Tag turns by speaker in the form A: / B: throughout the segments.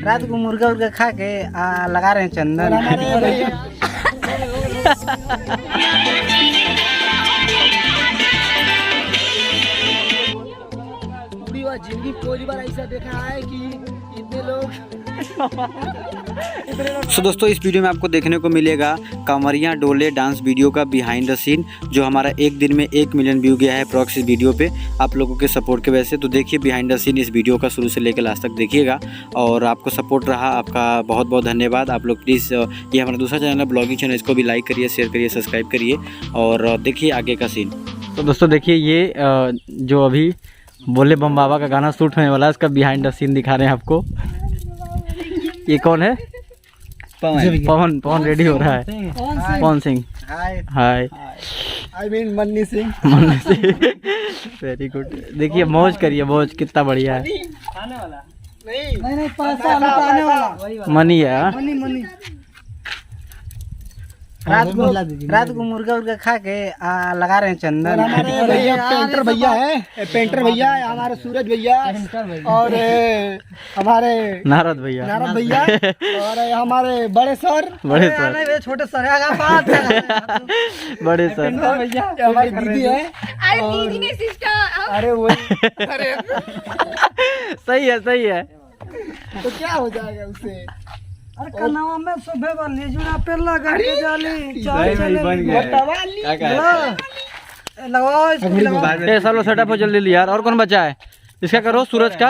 A: रात को मुर्गा उर्गा खा के लगा रहे हैं चंदन।
B: जिंदगी पहली बार ऐसा देखा है कि इतने लोग
C: सो दोस्तों इस वीडियो में आपको देखने को मिलेगा कांवरियाँ डोले डांस वीडियो का बिहाइंड द सीन, जो हमारा एक दिन में 1 मिलियन व्यू गया है अप्रॉक्स इस वीडियो पे आप लोगों के सपोर्ट के वजह से। तो देखिए बिहाइंड द सीन इस वीडियो का शुरू से लेकर लास्ट तक देखिएगा और आपको सपोर्ट रहा आपका बहुत बहुत धन्यवाद। आप लोग प्लीज़ ये हमारा दूसरा चैनल है ब्लॉगिंग चैनल, इसको भी लाइक करिए, शेयर करिए, सब्सक्राइब करिए और देखिए आगे का सीन। तो दोस्तों देखिए ये जो अभी बोले बम बाबा का गाना शूट होने वाला है इसका बिहाइंड द सीन दिखा रहे हैं आपको। ये कौन है? पवन। पवन रेडी हो रहा है। पवन सिंह हाय।
B: आई मीन मन्नी सिंह।
C: मन्नी सिंह वेरी गुड। देखिए मौज करिए, मौज कितना बढ़िया है।
B: आने वाला
A: नहीं पैसा आने वाला
C: मनी है।
A: मनी रात को मुर्गा उर्गा खा के लगा रहे हैं चंदन।
B: हमारे भैया पेंटर भैया है, पेंटर भैया है, हमारे सूरज भैया और हमारे
C: नारद भैया
B: और हमारे बड़े सर
A: छोटे सर
C: बड़े सर
B: भैया, हमारी दीदी है। अरे वही
C: सही है।
B: तो क्या हो जाएगा उससे?
A: अरे कनावा में सुबह वाली जुना पे लगा के जाली लगाओ
C: ए सालो सेटअप हो जल्दी यार। और कौन बचा है? इसका करो सूरज का।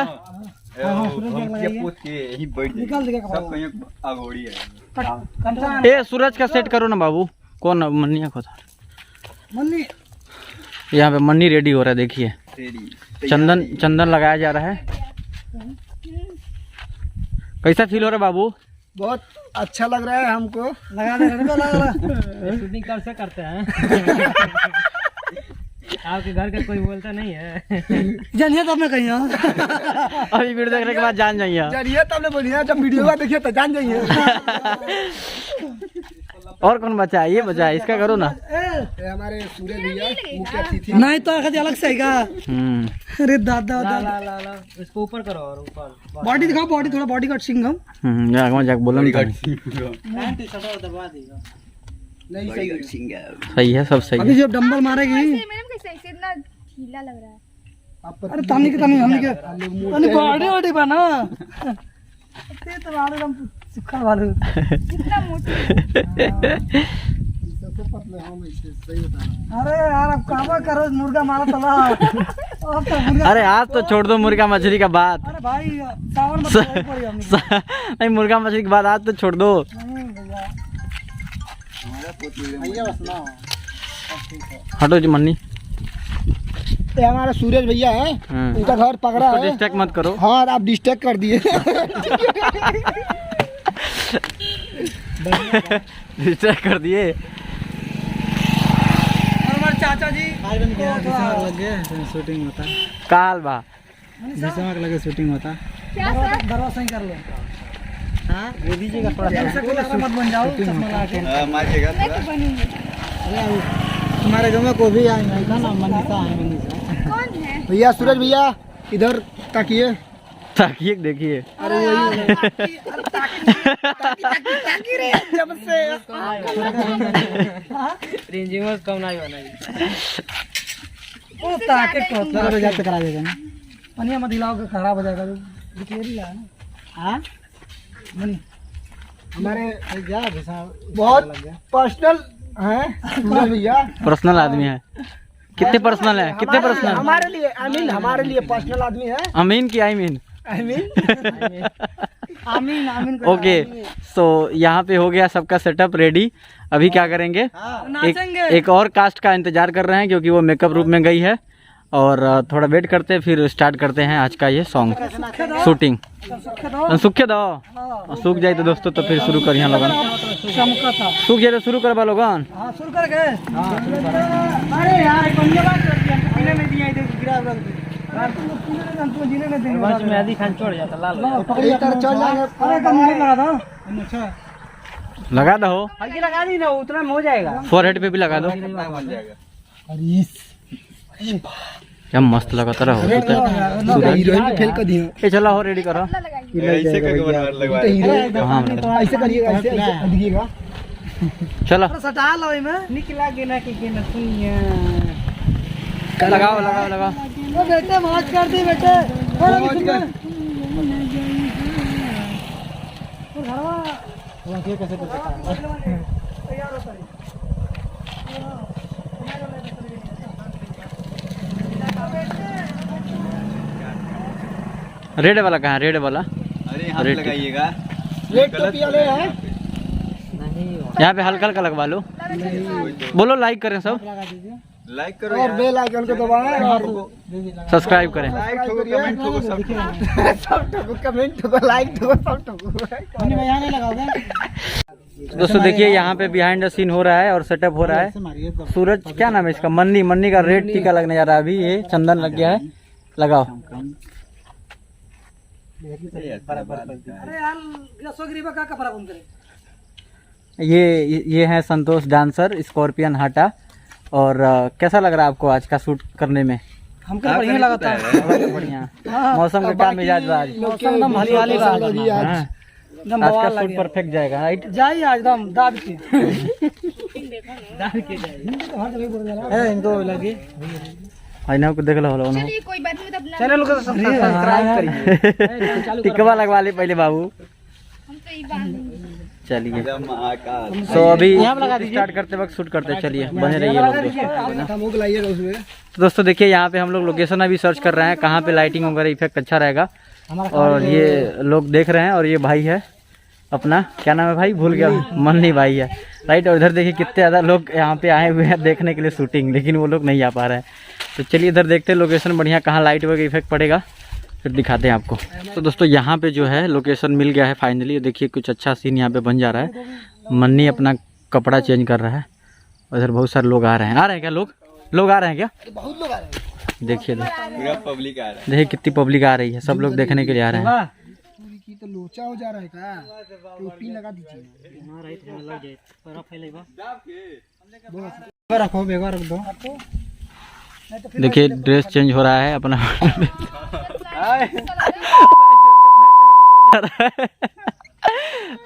C: ए सूरज का सेट करो ना बाबू। कौन मन्निया को था?
A: मन्नी
C: यहाँ पे मन्नी रेडी हो रहा है। देखिए चंदन लगाया जा रहा है। कैसा फील हो रहा है बाबू?
B: बहुत अच्छा लग रहा है हमको।
A: लगा दे शूटिंग कब से करते हैं? आपके घर का कोई बोलता नहीं है? जानिए तब मैं कहीं
C: अभी वीडियो देखने के बाद जान जाइए।
B: जानिए तब ने बोलिए, जब वीडियो देखिए तो जान जाइए।
C: और कौन बचा है? ये बचा है, इसका करो ना।
B: हमारे सूरज भैया मुख्य अतिथि।
A: नहीं तो अलग से आएगा। अरे दादा
B: इसको ऊपर करो और ऊपर
A: बॉडी दिखाओ, बॉडी थोड़ा बॉडी कट सिंघम।
C: जाके बोलो
A: नहीं
C: सही है, सब सही है।
A: अभी जब डंबल मारेगी
D: इतना ढीला लग रहा है।
A: अरे तानी के तानी हमने के तानी बॉडी बना ते तो एकदम सुखल वाले
D: कितना मोटी।
A: अरे यार अब काबा करो, मुर्गा मारा तला।
C: अरे आज तो छोड़ दो मुर्गा मछली का बात।
A: अरे भाई सावन में
C: नहीं मुर्गा मछली की बात आज तो छोड़ दो। हटो जी मन्नी।
B: ये हमारा सूरज भैया है, उनका घर पकड़ा है।
C: डिस्ट्रैक्ट मत करो।
B: हाँ आप डिस्ट्रैक्ट कर दिए।
C: डिस्ट्रैक्ट कर दिए।
A: हमारे चाचा जी लगे शूटिंग होता
C: काल बा
A: लगे शूटिंग होता।
D: क्या सर?
A: दरवाजा सही कर लो। हाँ ये दीजिएगा थोड़ा सा मत बन जाओ। हमारे गाँव में को भी आएगा ना, मनीषा है।
D: कौन है?
B: भैया सूरज भैया इधर ताकिए।
C: ताकिए देखिए।
B: अरे वही जब से
A: रेंजिंग कम नहीं बनाई वो ताके को जाते करा देगा ना। मनिया मत हिलाओ के खराब हो जाएगा। रिपेयरिंग है ना। हां मनी
B: हमारे बहुत पर्सनल है सूरज भैया।
C: पर्सनल आदमी है। कितने पर्सनल है? कितने पर्सनल?
B: हमारे लिए आई मीन हमारे लिए पर्सनल आदमी है।
C: अमीन की आई मीन
A: आमीन
C: ओके। सो यहाँ पे हो गया सबका सेटअप रेडी। अभी क्या करेंगे? एक और कास्ट का इंतजार कर रहे हैं क्योंकि वो मेकअप रूम में गई है और थोड़ा वेट करते हैं, फिर स्टार्ट करते हैं आज का ये सॉन्ग शूटिंग। सूखे दो सूख जाए तो दोस्तों तो फिर शुरू कर। यहाँ लोगन सूख जाए तो शुरू कर बा लोगन।
A: शुरू कर गए। अरे यार नहीं दिया इधर गिरा मेहदी खान छोड़ जाता लाल
B: चल जाएंगे।
A: अरे कम नहीं लगा था। अच्छा
C: लगा दो।
A: हल्की लगा दी ना, उतना में हो जाएगा।
C: फोरहेड पे भी लगा दो। क्या मस्त लगा रहा हो।
B: हीरोइन फेल कर दिया।
C: चलो हो रेडी करो।
B: ऐसे करिएगा, ऐसे दिखिएगा।
C: चलो
A: सटा लो में निकला के ना के ना सुनिए।
C: लगाओ लगाओ लगाओ।
A: ओ बेटे मौज कर दी बेटे।
B: मौज कर।
A: ये कैसे तो सटा तैयार होता है।
C: रेड वाला कहाँ है? रेड वाला
E: अरे हाथ लगाइएगा।
B: रेड टोपी वाले हैं।
C: यहाँ पे हल्का हल्का लगवा लो। बोलो लाइक करें सब,
E: लाइक करो
B: और बेल आइकन को दबाएं और
C: सब्सक्राइब करें।
E: लाइक ठोको, कमेंट ठोको, सब
B: सब ठोको, कमेंट ठोको, लाइक ठोको, सब ठोको।
A: नहीं मैं यहाँ नहीं लगाओगे।
C: दोस्तों देखिए यहाँ पे बिहाइंड द सीन हो रहा है और सेटअप हो रहा है। सूरज क्या नाम है इसका? मन्नी। मन्नी का रेड टीका लगने जा रहा है अभी। ये चंदन लग गया है, लगाओ।
A: अरे यार गसो गरीबा का कपड़ा बंद करे।
C: ये है संतोष डांसर स्कॉर्पियन हाटा। और कैसा लग रहा है आपको आज का शूट करने में?
A: हमको बढ़िया लगा था।
C: बढ़िया। मौसम का क्या मिजाज बा आज?
A: मौसम एकदम हरियाली बा।
C: हाँ,
A: एकदम
C: आज का
A: बवाल
C: शूट
A: लगे।
C: परफेक्ट जाएगा, राइट?
A: जाइए आज एकदम दाब के। दाब के जाइए। हिंदी तो हर जगह बोल रहा है। इनको लगे।
C: आईना को देख लो उन्होंने।
D: चलिए कोई बात नहीं, तो अपना
A: चैनल को सब्सक्राइब करिए।
C: टिकवा लगवा ले पहले बाबू।
D: हम तो ये बात
C: चलिए
E: एकदम आकाश।
C: तो अभी
A: यहाँ पे लगा दीजिए।
C: स्टार्ट करते वक्त शूट करते हैं। चलिए बने रहिए लोग दोस्तों।
B: ठमोक लाइएगा उसमें।
C: तो दोस्तों देखिए यहाँ पे हम लोग लोकेशन अभी सर्च कर रहे हैं कहाँ पे लाइटिंग वगैरह इफेक्ट अच्छा रहेगा। और ये लोग देख रहे हैं और ये भाई है अपना, क्या नाम है भाई? भूल गया। मन्नी भाई है, राइट? और इधर देखिए कितने ज़्यादा लोग यहाँ पे आए हुए हैं देखने के लिए शूटिंग, लेकिन वो लोग नहीं आ पा रहे हैं। तो चलिए इधर देखते हैं लोकेशन बढ़िया कहाँ लाइट वगैरह इफेक्ट पड़ेगा, फिर दिखाते हैं आपको। तो दोस्तों यहाँ पे जो है लोकेशन मिल गया है फाइनली। देखिए कुछ अच्छा सीन यहाँ पे बन जा रहा है। मन्नी अपना कपड़ा चेंज कर रहा है। उधर बहुत सारे लोग आ रहे हैं। आ रहे हैं क्या लोग आ रहे हैं क्या?
B: बहुत लोग आ रहे हैं।
C: देखिए
E: पूरा पब्लिक आ रहा है।
C: देखिए कितनी पब्लिक आ रही है, सब लोग देखने के लिए आ रहे हैं।
B: पूरी की तो लोचा हो जा रहा है का? टोपी लगा दीजिए।
A: रखो बेगा रख दो।
C: देखिए ड्रेस चेंज हो रहा है अपना।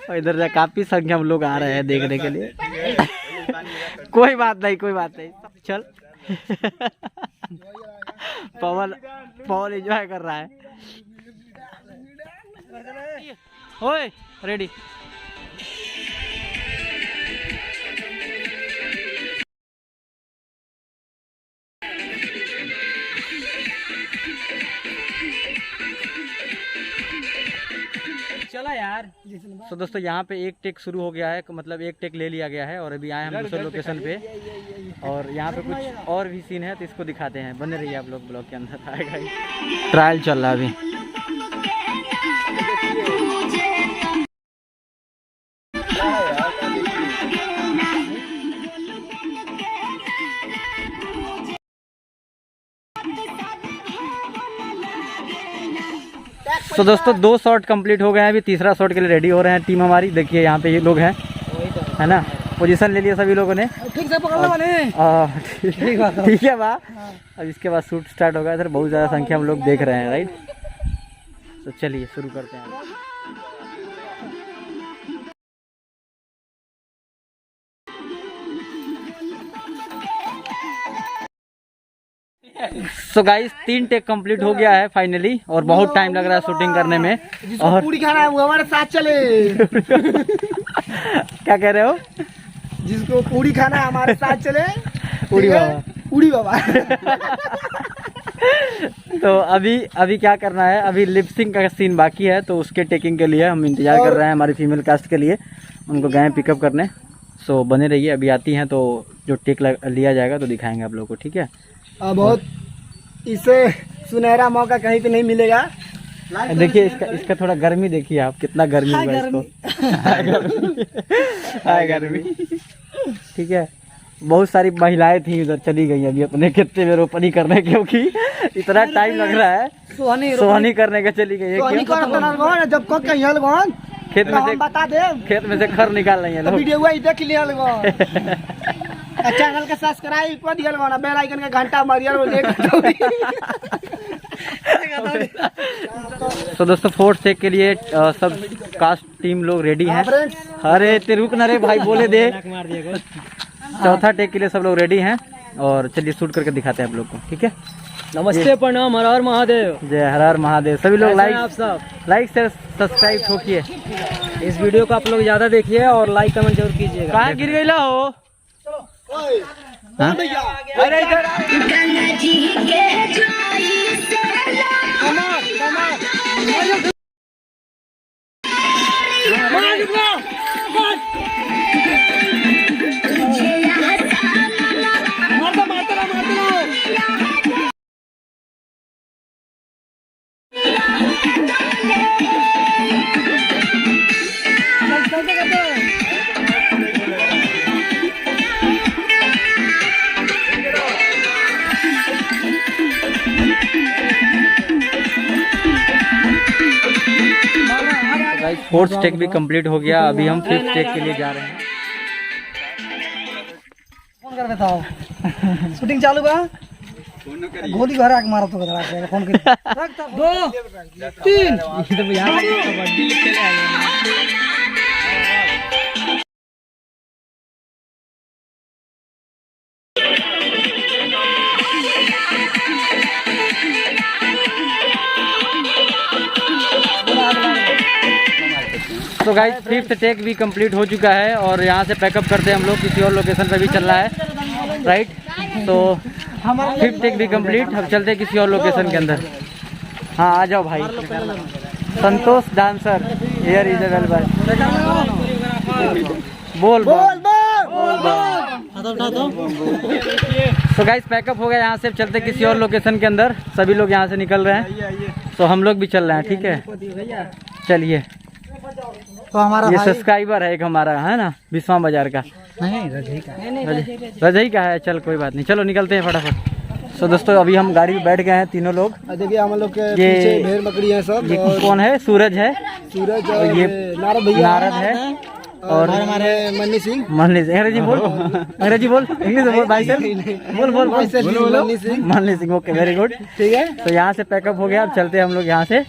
C: और इधर से काफी संख्या में लोग आ रहे हैं देखने के लिए। कोई बात नहीं, कोई बात नहीं, चल। पवन एंजॉय कर रहा है। ओए रेडी।
A: चला यार।
C: तो दोस्तों यहाँ पे एक टेक शुरू हो गया है, मतलब एक टेक ले लिया गया है और अभी आए हम दूसरे लोकेशन पे। और यहाँ पे कुछ और भी सीन है तो इसको दिखाते हैं। बने रहिए आप लोग ब्लॉग के अंदर। आएगा ही ट्रायल चल रहा है अभी। तो दोस्तों 2 शॉट कंप्लीट हो गए हैं, अभी तीसरा शॉट के लिए रेडी हो रहे हैं टीम हमारी। देखिए यहाँ पे ये लोग हैं, है ना? पोजीशन ले लिया सभी लोगों ने।
A: ठीक से पकड़ने वाले।
C: ठीक है बा। अब इसके बाद शूट स्टार्ट होगा। इधर बहुत ज़्यादा संख्या में लोग देख रहे हैं, राइट? तो चलिए शुरू करते हैं। सो गाइस 3 टेक कंप्लीट हो गया है फाइनली और बहुत टाइम लग रहा है शूटिंग करने में। और
B: पूरी खाना है वो हमारे साथ चले।
C: क्या कह रहे हो?
B: जिसको पूरी खाना है हमारे साथ चले।
C: पूरी बाबा।
B: पूरी बाबा।
C: तो अभी क्या करना है? अभी लिपसिंग का सीन बाकी है तो उसके टेकिंग के लिए हम इंतजार कर रहे हैं हमारी फीमेल कास्ट के लिए। उनको गए पिकअप करने। सो बने रहिए, अभी आती हैं तो जो टेक लिया जाएगा तो दिखाएंगे आप लोगों को, ठीक है?
B: बहुत इसे सुनहरा मौका कहीं पे नहीं मिलेगा।
C: देखिए इसका थोड़ा गर्मी देखिए आप, कितना गर्मी होगा इसको। हाय गर्मी। ठीक है, बहुत सारी महिलाएं थी उधर चली गई अभी अपने खेते में रोपनी करने, क्योंकि इतना टाइम लग रहा है। सोहनी करने का चली गई है।
B: जब को कहीं लगन
C: खेत में से
B: बता दे,
C: खेत में से खर निकाल रही है लोग।
B: वीडियो देख लिया लगन। चैनल के सब्सक्राइब कर दिया लगन, बेल आइकन का घंटा मारिया।
C: तो दोस्तों फोर्थ टेक के लिए सब कास्ट टीम लोग रेडी हैं। अरे ते रुक ना रे भाई, बोले दे। चौथा टेक के लिए सब लोग रेडी हैं और चलिए शूट करके दिखाते हैं आप लोग को, ठीक है।
A: नमस्ते, प्रणाम, हर हर महादेव।
C: जय हर हर महादेव। सभी लोग
A: आप सब
C: लाइक शेयर सब्सक्राइब ठोकिए।
A: इस वीडियो को आप लोग ज्यादा देखिए और लाइक कमेंट जरूर कीजिएगा।
C: कहाँ गिर गई हो? हाँ? अरे इधर फोर्थ टेक भी कंप्लीट हो गया। अभी हम फिफ्थ टेक के लिए जा रहे हैं।
A: फोन कर बताओ। शूटिंग चालू बा। गोली घर आके मारा तो गधा के फोन कर। 2 3 तो यहाँ कबड्डी खेले आए।
C: तो गाइस फिफ्थ टेक भी कंप्लीट हो चुका है और यहाँ से पैकअप करते हैं हम लोग, किसी और लोकेशन पे भी चल रहा है, राइट। तो फिफ्थ टेक भी कंप्लीट, अब चलते हैं किसी और लोकेशन के अंदर। हाँ आ जाओ भाई। संतोष डांसर हियर इज अवेलेबल। बोल बोल तो गाइस पैकअप हो गया यहाँ से, चलते किसी और लोकेशन के अंदर। सभी लोग यहाँ से निकल रहे हैं तो हम लोग भी चल रहे हैं, ठीक है। चलिए।
A: तो हमारा
C: ये सब्सक्राइबर है एक हमारा, है ना, विश्वा बाजार का।
A: नहीं रजई का,
C: रजई का है। चल कोई बात नहीं, चलो निकलते हैं फटाफट। तो दोस्तों अभी हम गाड़ी में बैठ गए हैं तीनों लोग।
B: देखिए हम लोग के पीछे भेड़ बकरी है सब।
C: ये कौन है? सूरज है,
B: सूरज
C: और ये
B: नारद भैया,
C: नारद है और
B: हमारे मन्नी सिंह।
C: मन्नी सिंह। अंग्रेजी बोल, अंग्रेजी बोल, इंग्लिश बोल भाई सर। बोल बोल
B: मन्नी सिंह।
C: मन्नी सिंह, ओके वेरी गुड, ठीक है। तो यहाँ से पैकअप हो गया, अब चलते हैं हम लोग यहाँ से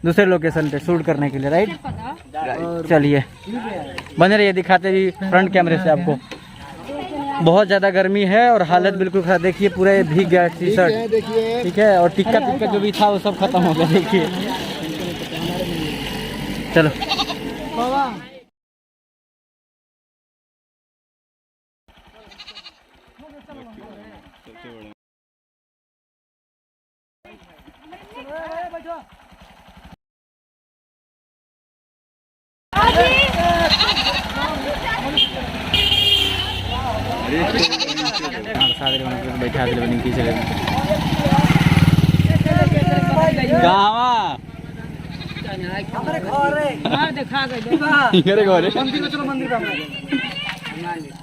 C: दूसरे लोकेशन पे शूट करने के लिए, राइट। चलिए बने रहिए, दिखाते भी फ्रंट कैमरे से आपको। बहुत ज़्यादा गर्मी है और हालत बिल्कुल खराब। देखिए पूरा भीग गया टी शर्ट, ठीक है। और टिक्का टिक्का जो भी था वो सब खत्म हो गया, देखिए। चलो बैठा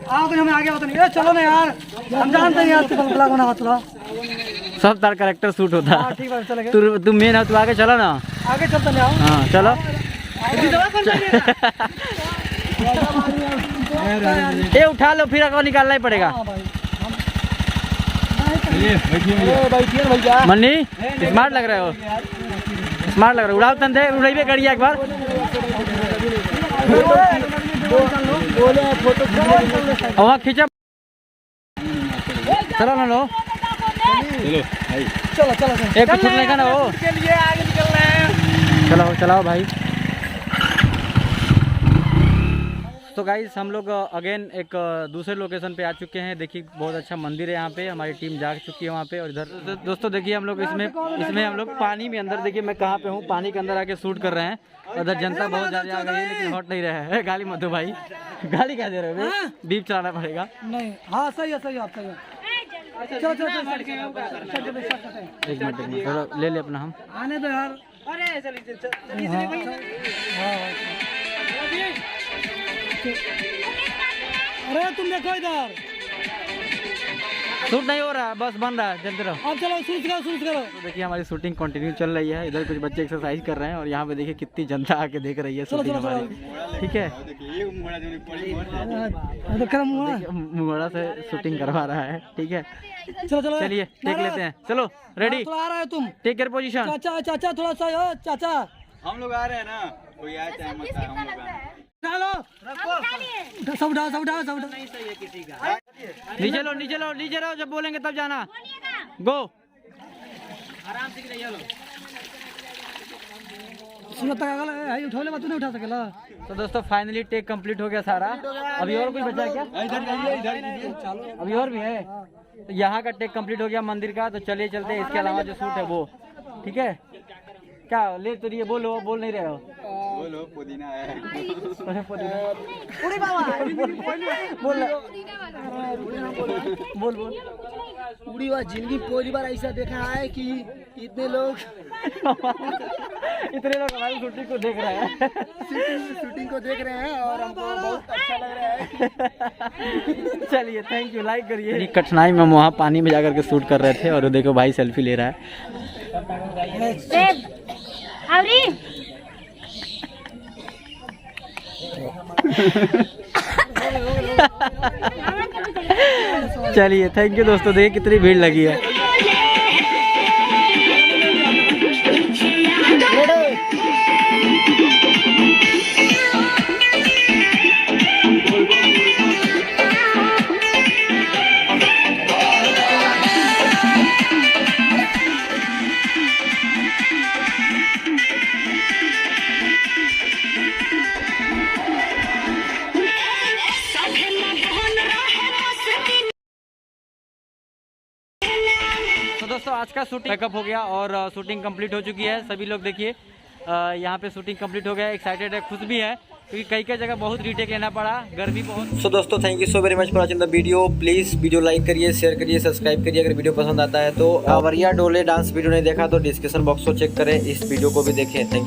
A: आओ तो हमें आगे होता नहीं। चलो ना यार, हम जानते हैं यार ब्लॉग बना। चलो
C: सब तार करेक्टर शूट होता है।
A: ठीक है चलेंगे।
C: तू मेन है, तू आगे चलो ना।
A: आगे चलते हैं। आओ
C: हाँ चलो। ये उठा लो, फिर अगवा निकालना ही पड़ेगा। मन्नी स्मार्ट लग रहे हो, स्मार्ट लग रहा है। उड़ाओ तंदे, उड़ाइए गाड़िया एक बार। वहाँ खींचा, चलो ना लो।
A: चलो चलो
C: एक कुछ लेगा ना वो,
A: के लिए आगे निकल रहे हैं।
C: चलाओ चलाओ भाई। तो गाइस हम लोग अगेन एक दूसरे लोकेशन पे आ चुके हैं। देखिए बहुत अच्छा मंदिर है यहाँ पे, हमारी टीम जाग चुकी है वहाँ पे। और इधर दोस्तों देखिए हम लोग इसमें हम लोग पानी में अंदर, देखिए मैं कहाँ पे हूँ, पानी के अंदर आके शूट कर रहे हैं। उधर जनता बहुत ज़्यादा आ गई है लेकिन हट नहीं रहा है। गाली मत दो भाई, गाली क्या दे रहे हो? बीप चलाना पड़ेगा।
A: नहीं हाँ सही है, सही है, सही है। चलो चलो
C: एक मिनट चलो ले ले अपना हम
A: आने दो यार। अरे अरे तुम देखो इधर,
C: शूट नहीं हो रहा, बस बन रहा है, चलते रहो।
A: अब चलो शूट करो, शूट करो।
C: तो देखिए हमारी शूटिंग कंटिन्यू चल रही है। इधर कुछ बच्चे एक्सरसाइज कर रहे हैं और यहाँ पे देखिए कितनी जनता आके देख रही है शूटिंग हमारी, ठीक है। मुंगड़ा से शूटिंग करवा रहा है, ठीक है।
A: चलो चलो
C: चलिए देख लेते हैं, चलो रेडी।
A: आ रहा है तुम,
C: टेक केयर पोजीशन।
A: चाचा चाचा थोड़ा सा, चाचा
E: हम लोग आ रहे हैं ना, कोई आए चाहे मत आए, हम लोग आ रहे हैं।
A: सब उठाओ सब उठाओ सब उठाओ।
C: नीचे लो नीचे लो नीचे रहो, जब बोलेंगे तब जाना। गो।
A: सूरत तक आगल है, उठा ले बात नहीं उठा सकेला।
C: तो दोस्तों फाइनली टेक कंप्लीट हो गया सारा। अभी और कुछ बचा है क्या? अभी और भी है। तो यहाँ का टेक कंप्लीट हो गया मंदिर का। तो चलिए चलते हैं, इसके अलावा जो सूट है वो। ठीक है, क्या ले तो ये बोलो, बोल नहीं रहे हो?
E: बोलो पुदीना है।
C: बोल बोल।
B: पूरी बार जिंदगी पहली बार ऐसा देखा है कि इतने लोग
C: इतने लोग हमारी शूटिंग को देख रहे हैं।
B: शूटिंग को देख रहे हैं और हमको बहुत अच्छा लग रहा है।
C: चलिए थैंक यू, लाइक करिए। कठिनाई में हम वहाँ पानी में जाकर के शूट कर रहे थे और देखो भाई सेल्फी ले रहा है। चलिए थैंक यू दोस्तों, देखिए कितनी भीड़ लगी है। तो दोस्तों आज का शूटिंग पैकअप हो गया और शूटिंग कंप्लीट हो चुकी है। सभी लोग देखिए यहाँ पे शूटिंग कंप्लीट हो गया, एक्साइटेड है, खुश भी है क्योंकि कई जगह बहुत रीटेक लेना पड़ा, गर्मी बहुत। सो दोस्तों thank you so very much for watching the video. Please video like करिए, शेयर करिए, सब्सक्राइब करिए अगर वीडियो पसंद आता है तो। कांवरिया डोले डांस वीडियो नहीं देखा तो डिस्क्रिप्शन बॉक्स को चेक करें, इस वीडियो को भी देखें। Thank you.